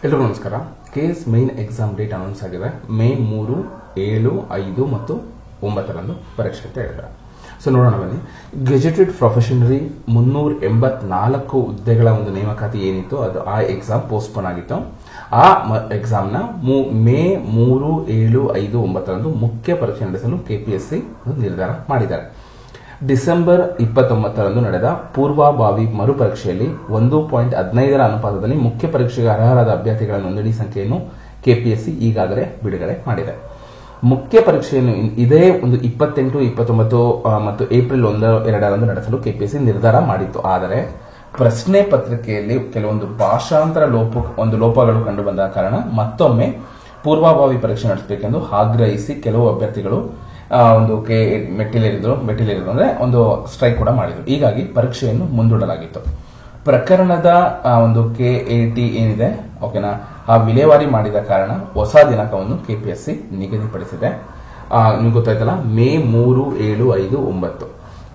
ಎಲ್ಲರಿಗೂ ನಮಸ್ಕಾರ. KS main exam date announce ಆಗಿದೆ. ಮೇ 3, 7, 5 ಮತ್ತು 9ರಂದು ಪರೀಕ್ಷೆ ಅಂತ ಹೇಳಿದ್ದಾರೆ. ಸೊ ನೋಡೋಣ ಬನ್ನಿ. ಗೆಜೆಟೆಡ್ ಪ್ರೊಫೆಷನರಿ 384 ಹುದ್ದೆಗಳ ಒಂದು ನೇಮಕಾತಿ ಏನಿತ್ತು ಅದು ಆ ಎಕ್ಸಾಮ್ ಪೋಸ್ಟ್ಪೋನ್ ಆಗಿತ್ತು. ಆ ಎಕ್ಸಾಮ್ನ ಮೇ 3, 7, 5, 9ರಂದು ಮುಖ್ಯ ಪರೀಕ್ಷೆ ನಡೆಸಲು ಕೆಪಿಎಸ್ಸಿ ನಿರ್ಧಾರ ಮಾಡಿದ್ದಾರೆ. ಡಿಸೆಂಬರ್ 29ರಂದು ನಡೆದ ಪೂರ್ವಭಾವಿ ಮರುಪರೀಕ್ಷೆಯಲ್ಲಿ 1.15ರ ಅನುಪಾತದಲ್ಲಿ ಮುಖ್ಯ ಪರೀಕ್ಷೆಗೆ ಅರ್ಹರಾದ ಅಭ್ಯರ್ಥಿಗಳ ನೋಂದಣಿ ಸಂಖ್ಯೆಯನ್ನು ಕೆಪಿಎಸ್ಸಿ ಈಗಾಗಲೇ ಬಿಡುಗಡೆ ಮಾಡಿದೆ. ಮುಖ್ಯ ಪರೀಕ್ಷೆಯನ್ನು ಇದೇ ಒಂದು 28, 29 ಮತ್ತು ಏಪ್ರಿಲ್ 1, 2ರಂದು ನಡೆಸಲು ಕೆಪಿಎಸ್ಸಿ ನಿರ್ಧಾರ ಮಾಡಿತ್ತು. ಆದರೆ ಪ್ರಶ್ನೆ ಪತ್ರಿಕೆಯಲ್ಲಿ ಕೆಲವೊಂದು ಭಾಷಾಂತರ ಲೋಪಗಳು ಕಂಡುಬಂದ ಕಾರಣ ಮತ್ತೊಮ್ಮೆ ಪೂರ್ವಭಾವಿ ಪರೀಕ್ಷೆ ನಡೆಸಬೇಕೆಂದು ಆಗ್ರಹಿಸಿ ಕೆಲವು ಅಭ್ಯರ್ಥಿಗಳು ಒಂದು ಮೆಟ್ಟಿಲೇರಿದ್ರು ಅಂದ್ರೆ ಒಂದು ಸ್ಟ್ರೈಕ್ ಕೂಡ ಮಾಡಿದ್ರು. ಹೀಗಾಗಿ ಪರೀಕ್ಷೆಯನ್ನು ಮುಂದೂಡಲಾಗಿತ್ತು. ಪ್ರಕರಣದ ಒಂದು ಕೆಎಟಿ ಏನಿದೆ ಓಕೆನಾ, ಆ ವಿಲೇವಾರಿ ಮಾಡಿದ ಕಾರಣ ಹೊಸ ದಿನಾಂಕವನ್ನು ಕೆಪಿಎಸ್ಸಿ ನಿಗದಿಪಡಿಸಿದೆ. ನಿಮ್ಗೆ ಗೊತ್ತಾಯ್ತಲ್ಲ, ಮೇ 3, 7, 5, 9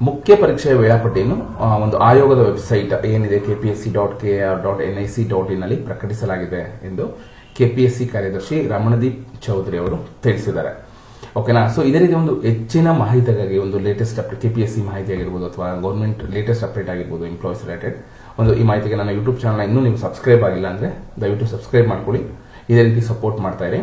ಮುಖ್ಯ ಪರೀಕ್ಷೆಯ ವೇಳಾಪಟ್ಟಿಯನ್ನು ಒಂದು ಆಯೋಗದ ವೆಬ್ಸೈಟ್ ಏನಿದೆ kpsc.kr.nic.in ನಲ್ಲಿ ಪ್ರಕಟಿಸಲಾಗಿದೆ ಎಂದು ಕೆಪಿಎಸ್ಸಿ ಕಾರ್ಯದರ್ಶಿ ರಮಣದೀಪ್ ಚೌಧರಿ ಅವರು ತಿಳಿಸಿದ್ದಾರೆ. ಓಕೆನಾ. ಸೊ ಇದೇ ರೀತಿ ಒಂದು ಹೆಚ್ಚಿನ ಮಾಹಿತಿಗಾಗಿ ಒಂದು ಲೇಟೆಸ್ಟ್ ಅಪ್ಡೇಟ್ ಕೆಪಿಎಸ್ಸಿ ಮಾಹಿತಿ ಆಗಿರ್ಬೋದು ಅಥವಾ ಗೌರ್ಮೆಂಟ್ ಲೇಟೆಸ್ಟ್ ಅಪ್ಡೇಟ್ ಆಗಿರ್ಬೋದು ಎಂಪ್ಲಾಯ್ಸ್ ರಿಲೇಟೆಡ್ ಒಂದು ಈ ಮಾಹಿತಿಗೆ ನನ್ನ ಯೂಟ್ಯೂಬ್ ಚಾನಲ್ ಇನ್ನೂ ನೀವು ಸಬ್ಸ್ಕ್ರೈಬ್ ಆಗಿಲ್ಲ ಅಂದ್ರೆ ದಯವಿಟ್ಟು ಸಬ್ಸ್ಕ್ರೈಬ್ ಮಾಡ್ಕೊಳ್ಳಿ. ಇದೇ ರೀತಿ ಸಪೋರ್ಟ್ ಮಾಡ್ತಾ ಇರಿ.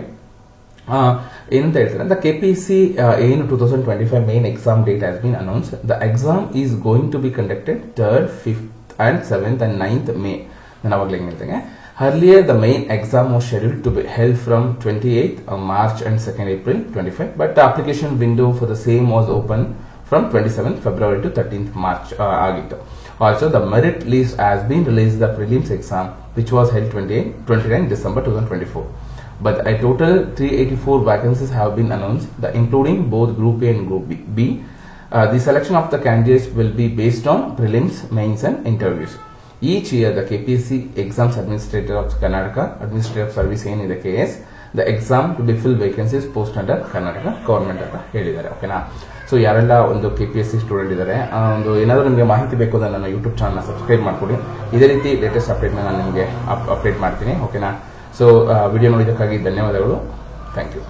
ಏನಂತ ಹೇಳ್ತಾರೆ ಅಂತ ಕೆಪಿಎಸ್ಸಿ ಏನು 2025 main exam date has been announce. The exam is going to be conducted 3rd, 5th and 7th and 9th May. ನಾನು ಅವಾಗಲೇ ಹೇಳ್ತೇನೆ. Earlier, the main exam was scheduled to be held from 28th March and 2nd April 25, but the application window for the same was open from 27th February to 13th March. Also, the merit list has been released. The prelims exam, which was held 29 December 2024, but a total 384 vacancies have been announced, including both Group A and Group B. The selection of the candidates will be based on prelims, mains, and interviews. Each year, the KPSC Exams Administrator of Karnataka, Administrative Service ಏನಿದೆ KS, the exam to be fill vacancies post under Karnataka government ಅಂತ ಹೇಳಿದ್ದಾರೆ. ಓಕೆನಾ. So ಯಾರೆಲ್ಲ ಒಂದು KPSC student ಇದ್ದಾರೆ, ಒಂದು ಏನಾದರೂ ನಿಮಗೆ ಮಾಹಿತಿ ಬೇಕು ಅಂದ್ರೆ ನನ್ನ ಯೂಟ್ಯೂಬ್ ಚಾನಲ್ನ ಸಬ್ಸ್ಕ್ರೈಬ್ ಮಾಡ್ಕೊಳ್ಳಿ. ಇದೇ ರೀತಿ ಲೇಟೆಸ್ಟ್ ಅಪ್ಡೇಟ್ನ ನಾನು ನಿಮಗೆ ಅಪ್ಡೇಟ್ ಮಾಡ್ತೀನಿ. ಓಕೆನಾ. ಸೊ ವಿಡಿಯೋ ನೋಡಿದ್ದಕ್ಕಾಗಿ ಧನ್ಯವಾದಗಳು. Thank you.